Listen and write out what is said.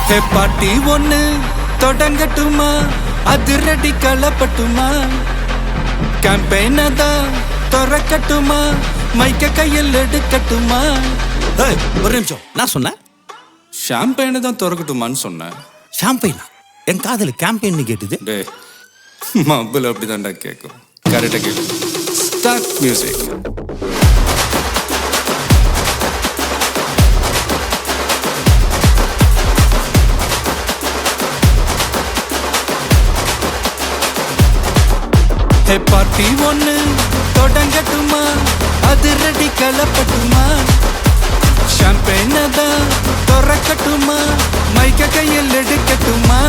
ஹே பாட்டி ஒண்ணு தொடங்கட்டுமா, அதிரடி களப்பட்டுமா, கேம்பெயின தான் திறக்கட்டுமா, மைக்க கையில் எடுக்கட்டுமா. ஒரு நிமிஷம், நான் சொன்னேன் ஷாம்பெயினை தான் திறக்கட்டுமான்னு சொன்னேன். ஷாம்பெயினா? என் காதல் கேம்பெயின் கேட்டுது. டே மப்பிள் அப்படிதான்டா கேட்கும். கரெக்டாக கேட்கு. Start music. ஹே பார்ட்டி ஒண்ணு தொடங்கட்டுமா, அதிரடி களப்பட்டுமா, ஷாம்பெயினை தான் திறக்கட்டுமா, மைக்க கையில் எடுக்கட்டுமா.